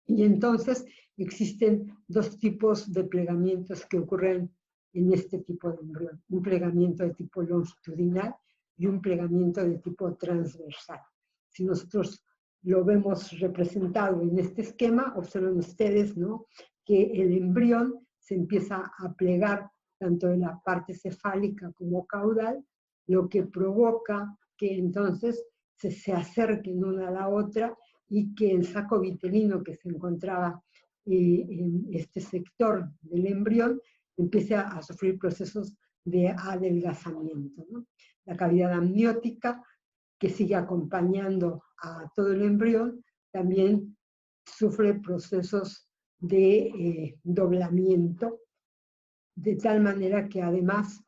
Y entonces existen 2 tipos de plegamientos que ocurren en este tipo de embrión. Un plegamiento de tipo longitudinal y un plegamiento de tipo transversal. Si nosotros lo vemos representado en este esquema, observen ustedes, ¿no?, que el embrión se empieza a plegar tanto en la parte cefálica como caudal, lo que provoca que entonces se acerquen una a la otra y que el saco vitelino que se encontraba en este sector del embrión empiece a sufrir procesos de adelgazamiento, ¿no? La cavidad amniótica, que sigue acompañando a todo el embrión, también sufre procesos de doblamiento, de tal manera que además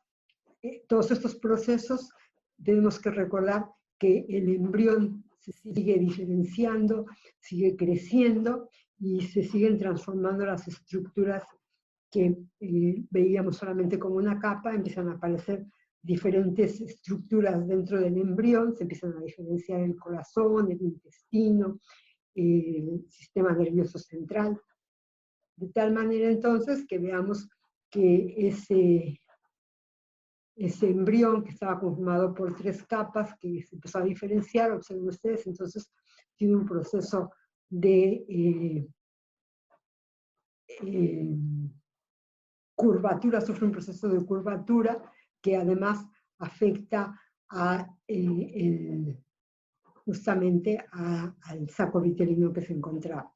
todos estos procesos tenemos que recordar que el embrión se sigue diferenciando, sigue creciendo y se siguen transformando las estructuras que veíamos solamente como una capa, empiezan a aparecer diferentes estructuras dentro del embrión, se empiezan a diferenciar el corazón, el intestino, el sistema nervioso central, de tal manera entonces que veamos que ese embrión que estaba conformado por 3 capas, que se empezó a diferenciar, observen ustedes, entonces tiene un proceso de curvatura, sufre un proceso de curvatura que además afecta justamente al saco vitelino que se encontraba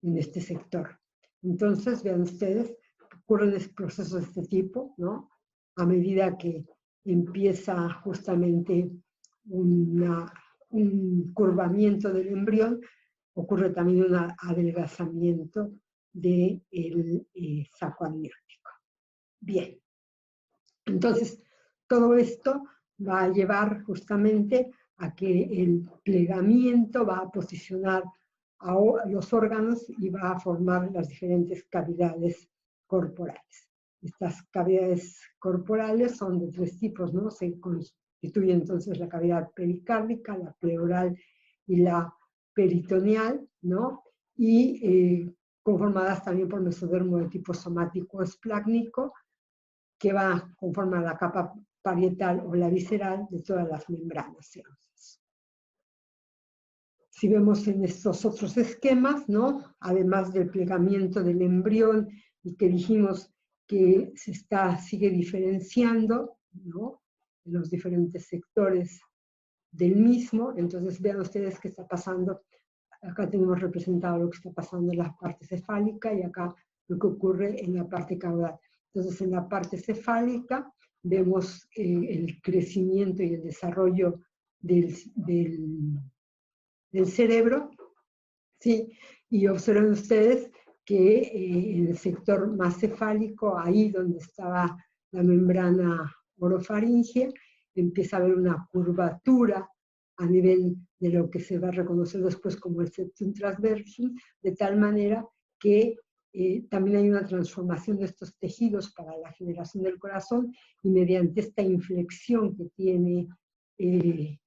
en este sector. Entonces, vean ustedes, ocurren procesos de este tipo, ¿no? A medida que empieza justamente un curvamiento del embrión, ocurre también un adelgazamiento del saco amniótico. Bien, entonces todo esto va a llevar justamente a que el plegamiento va a posicionar a los órganos y va a formar las diferentes cavidades corporales. Estas cavidades corporales son de 3 tipos, ¿no? Se constituye entonces la cavidad pericárdica, la pleural y la peritoneal, ¿no? Y conformadas también por mesodermo de tipo somático esplácnico, que va a conformar la capa parietal o la visceral de todas las membranas serosas. Si vemos en estos otros esquemas, ¿no?, además del plegamiento del embrión y que dijimos que sigue diferenciando, ¿no?, en los diferentes sectores del mismo, entonces vean ustedes qué está pasando. Acá tenemos representado lo que está pasando en la parte cefálica y acá lo que ocurre en la parte caudal. Entonces, en la parte cefálica vemos el crecimiento y el desarrollo del cerebro, ¿sí? Y observen ustedes que en el sector más cefálico, ahí donde estaba la membrana orofaringea, empieza a haber una curvatura a nivel de lo que se va a reconocer después como el septum transversum, de tal manera que también hay una transformación de estos tejidos para la generación del corazón, y mediante esta inflexión que tiene el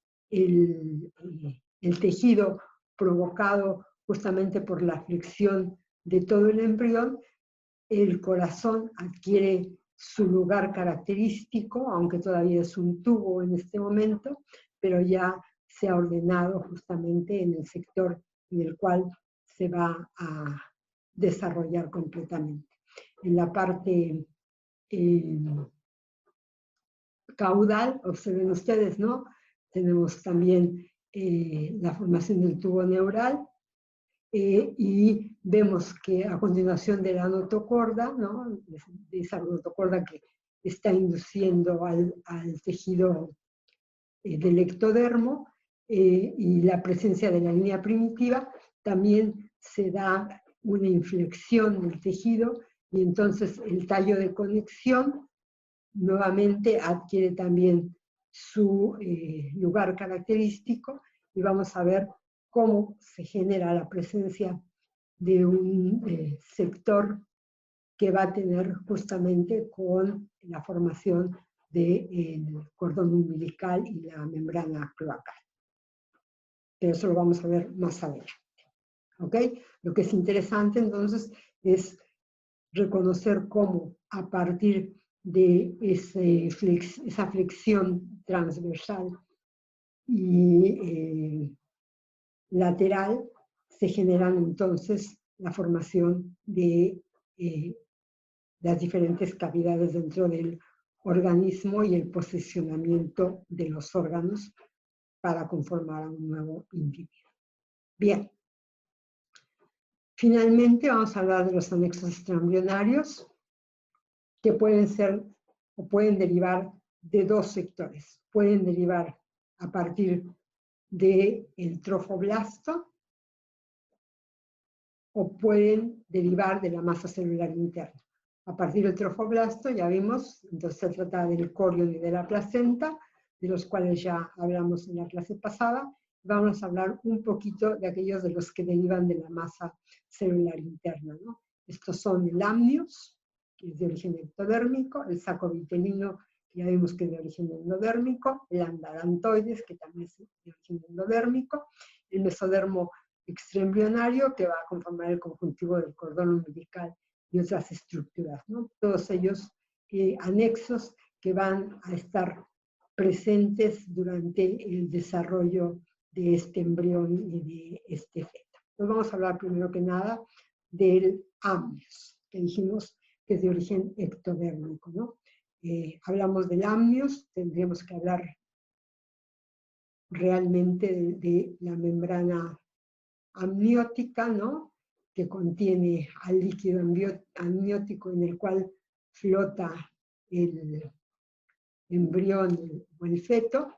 tejido provocado justamente por la flexión de todo el embrión, el corazón adquiere su lugar característico, aunque todavía es un tubo en este momento, pero ya se ha ordenado justamente en el sector en el cual se va a desarrollar completamente. En la parte caudal, observen ustedes, ¿no? Tenemos también la formación del tubo neural, y vemos que a continuación de la notocorda, ¿no? De esa notocorda que está induciendo al tejido del ectodermo, y la presencia de la línea primitiva, también se da una inflexión del tejido, y entonces el tallo de conexión nuevamente adquiere también su lugar característico, y vamos a ver cómo se genera la presencia de un sector que va a tener justamente con la formación del cordón umbilical y la membrana cloacal. Pero eso lo vamos a ver más adelante. ¿Ok? Lo que es interesante entonces es reconocer cómo a partir de esa flexión transversal y lateral se generan entonces la formación de las diferentes cavidades dentro del organismo y el posicionamiento de los órganos para conformar a un nuevo individuo. Bien. Finalmente vamos a hablar de los anexos extraembrionarios, que pueden ser o pueden derivar de dos sectores. Pueden derivar a partir del trofoblasto o pueden derivar de la masa celular interna. A partir del trofoblasto, ya vimos, entonces se trata del corion y de la placenta, de los cuales ya hablamos en la clase pasada. Vamos a hablar un poquito de aquellos de los que derivan de la masa celular interna, ¿no? Estos son el amnios, que es de origen ectodérmico, el saco vitelino, que ya vimos que es de origen endodérmico, el andarantoides, que también es de origen endodérmico, el mesodermo extraembrionario, que va a conformar el conjuntivo del cordón umbilical y otras estructuras, ¿no? Todos ellos anexos que van a estar presentes durante el desarrollo de este embrión y de este feto. Entonces vamos a hablar primero que nada del amnios, que dijimos que es de origen ectodérmico, ¿no? Hablamos del amnios, tendríamos que hablar realmente de la membrana amniótica, ¿no? Que contiene al líquido amniótico en el cual flota el embrión o el feto,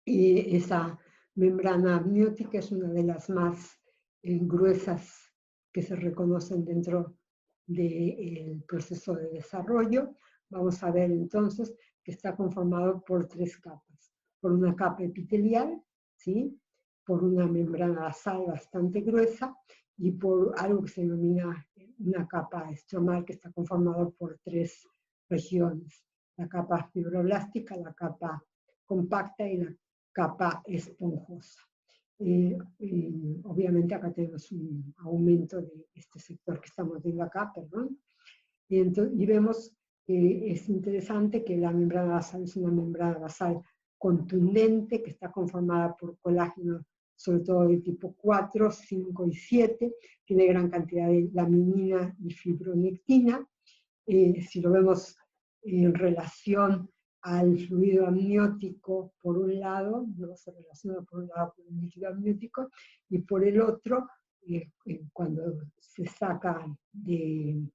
y esa membrana amniótica es una de las más gruesas que se reconocen dentro del proceso de desarrollo. Vamos a ver entonces que está conformado por tres capas. Por una capa epitelial, ¿sí? Por una membrana basal bastante gruesa y por algo que se denomina una capa estromal, que está conformado por tres regiones: la capa fibroblástica, la capa compacta y la capa esponjosa. Obviamente acá tenemos un aumento de este sector que estamos viendo acá, perdón. Y vemos que es interesante que la membrana basal es una membrana basal contundente, que está conformada por colágeno, sobre todo de tipo 4, 5 y 7, tiene gran cantidad de laminina y fibronectina. Si lo vemos en relación al fluido amniótico, por un lado, ¿no? Se relaciona por un lado con el líquido amniótico, y por el otro, cuando se saca del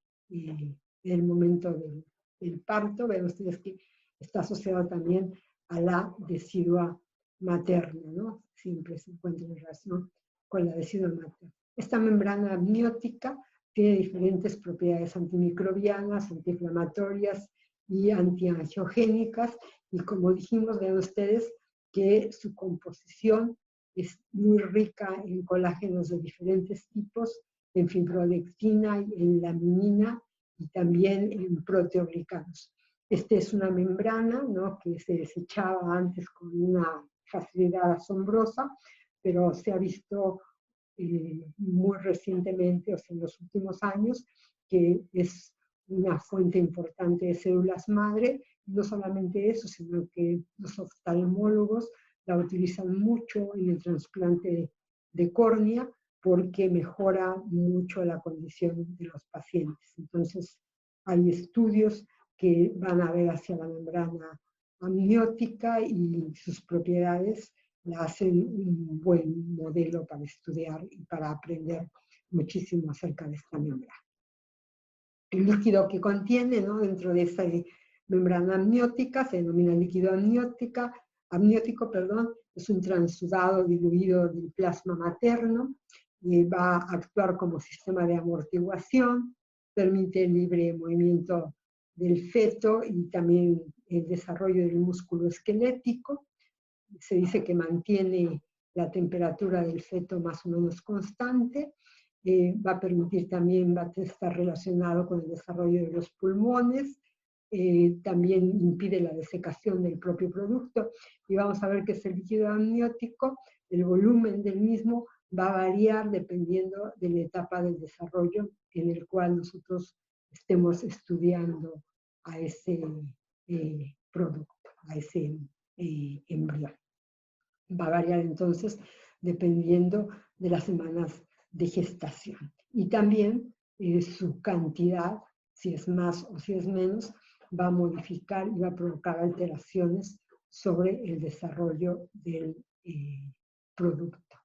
momento del parto, ven ustedes que está asociado también a la decidua materna, ¿no? Siempre se encuentra en relación con la decidua materna. Esta membrana amniótica tiene diferentes propiedades antimicrobianas, antiinflamatorias y antiangiogénicas, y como dijimos, vean ustedes que su composición es muy rica en colágenos de diferentes tipos, en fibronectina, en laminina y también en proteoglicanos. Esta es una membrana, ¿no?, que se desechaba antes con una facilidad asombrosa, pero se ha visto muy recientemente, o sea, en los últimos años, que es una fuente importante de células madre. No solamente eso, sino que los oftalmólogos la utilizan mucho en el trasplante de córnea porque mejora mucho la condición de los pacientes. Entonces, hay estudios que van a ver hacia la membrana amniótica y sus propiedades la hacen un buen modelo para estudiar y para aprender muchísimo acerca de esta membrana. El líquido que contiene, ¿no?, dentro de esa membrana amniótica se denomina líquido amniótico, es un transudado diluido del plasma materno y va a actuar como sistema de amortiguación, permite el libre movimiento del feto y también el desarrollo del músculo esquelético. Se dice que mantiene la temperatura del feto más o menos constante, va a permitir también, va a estar relacionado con el desarrollo de los pulmones, también impide la desecación del propio producto, y vamos a ver que es el líquido amniótico, el volumen del mismo va a variar dependiendo de la etapa del desarrollo en el cual nosotros estemos estudiando a ese producto, a ese embrión. Va a variar entonces dependiendo de las semanas de gestación. Y también su cantidad, si es más o si es menos, va a modificar y va a provocar alteraciones sobre el desarrollo del producto,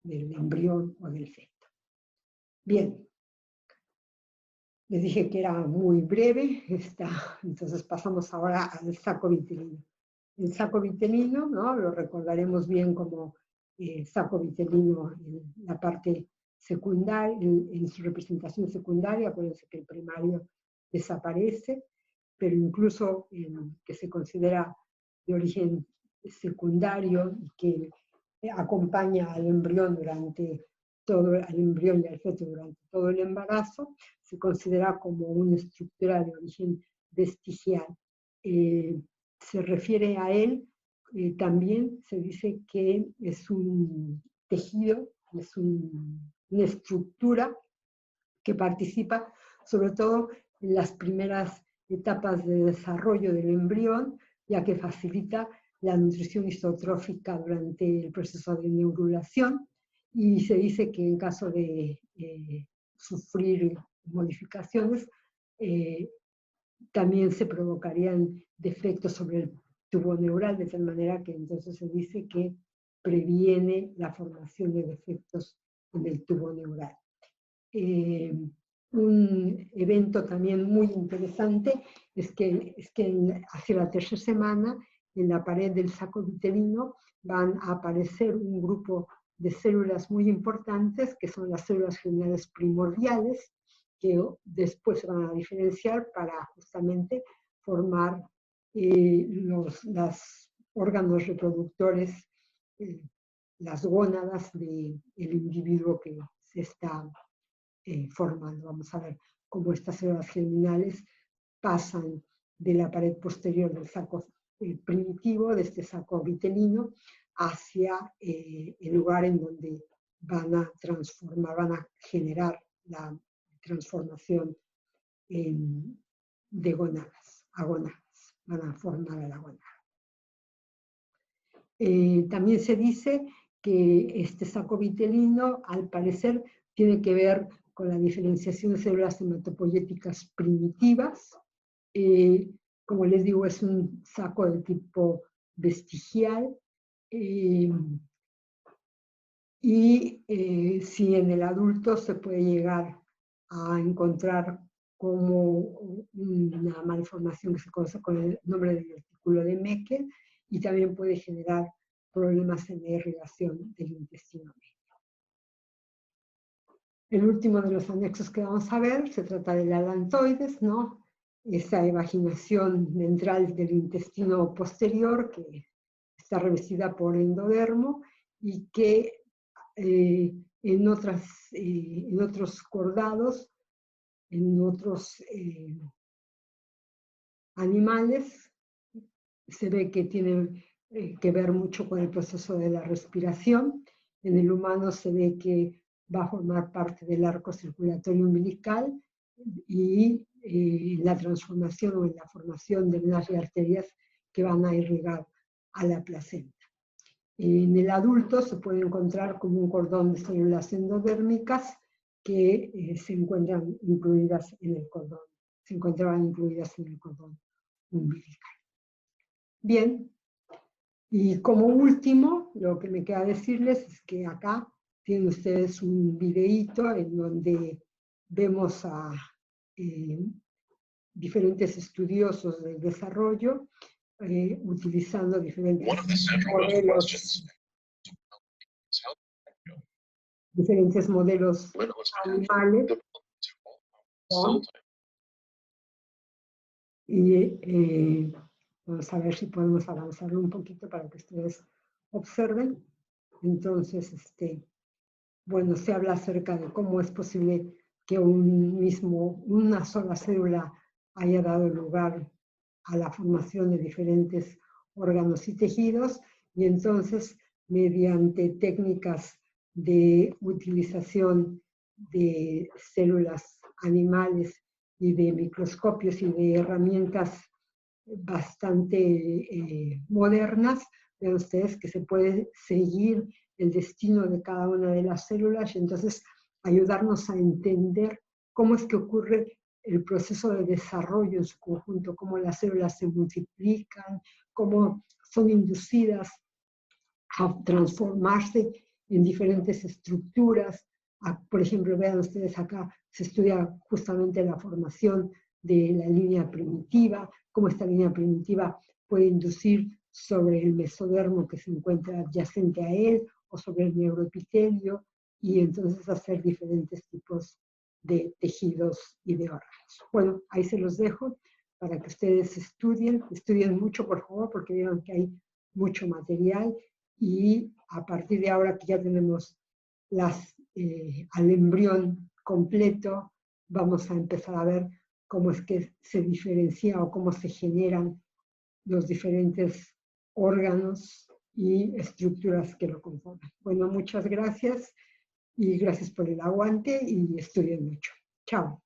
del embrión o del feto. Bien, les dije que era muy breve, entonces pasamos ahora al saco vitelino. El saco vitelino, ¿no?, lo recordaremos bien como saco vitelino en la parte secundaria, en su representación secundaria. Acuérdense que el primario desaparece, pero incluso que se considera de origen secundario y que acompaña al embrión al embrión y al feto durante todo el embarazo, se considera como una estructura de origen vestigial. Se refiere a él, también se dice que es un tejido, es una estructura que participa sobre todo en las primeras etapas de desarrollo del embrión, ya que facilita la nutrición isotrófica durante el proceso de neurulación, y se dice que en caso de sufrir modificaciones, también se provocarían defectos sobre el tubo neural, de tal manera que entonces se dice que previene la formación de defectos en el tubo neural. Un evento también muy interesante es que hacia la tercera semana, en la pared del saco vitelino, van a aparecer un grupo de células muy importantes, que son las células germinales primordiales, que después se van a diferenciar para justamente formar los órganos reproductores, las gónadas del individuo que se está formando. Vamos a ver cómo estas células germinales pasan de la pared posterior del saco primitivo, de este saco vitelino, hacia el lugar en donde van a transformar, van a generar la transformación de gónadas a gónadas, van a formar a la gónada. También se dice que este saco vitelino, al parecer, tiene que ver con la diferenciación de células hematopoyéticas primitivas. Como les digo, es un saco de tipo vestigial. Si en el adulto se puede llegar a encontrar como una malformación que se conoce con el nombre del artículo de Meckel, y también puede generar problemas en la irrigación del intestino medio. El último de los anexos que vamos a ver se trata del alantoides, ¿no? Esa evaginación ventral del intestino posterior que está revestida por endodermo y que en otros cordados, en otros animales, se ve que tiene que ver mucho con el proceso de la respiración. En el humano se ve que va a formar parte del arco circulatorio umbilical y la transformación o en la formación de venas y arterias que van a irrigar a la placenta. En el adulto se puede encontrar como un cordón de células endodérmicas que se encuentran incluidas en el cordón, se encontraban incluidas en el cordón umbilical. Bien, y como último, lo que me queda decirles es que acá tienen ustedes un videíto en donde vemos a diferentes estudiosos del desarrollo utilizando diferentes modelos animales, ¿no? Y vamos a ver si podemos avanzarlo un poquito para que ustedes observen. Entonces, bueno, se habla acerca de cómo es posible que una sola célula haya dado lugar a la formación de diferentes órganos y tejidos, y entonces, mediante técnicas de utilización de células animales y de microscopios y de herramientas bastante modernas, vean ustedes que se puede seguir el destino de cada una de las células y entonces ayudarnos a entender cómo es que ocurre el proceso de desarrollo en su conjunto, cómo las células se multiplican, cómo son inducidas a transformarse en diferentes estructuras. Por ejemplo, vean ustedes acá, se estudia justamente la formación de la línea primitiva, cómo esta línea primitiva puede inducir sobre el mesodermo que se encuentra adyacente a él o sobre el neuroepitelio y entonces hacer diferentes tipos de tejidos y de órganos. Bueno, ahí se los dejo para que ustedes estudien mucho por favor porque vieron que hay mucho material y a partir de ahora que ya tenemos al embrión completo, vamos a empezar a ver cómo es que se diferencia o cómo se generan los diferentes órganos y estructuras que lo conforman. Bueno, muchas gracias y gracias por el aguante y estudien mucho. Chao.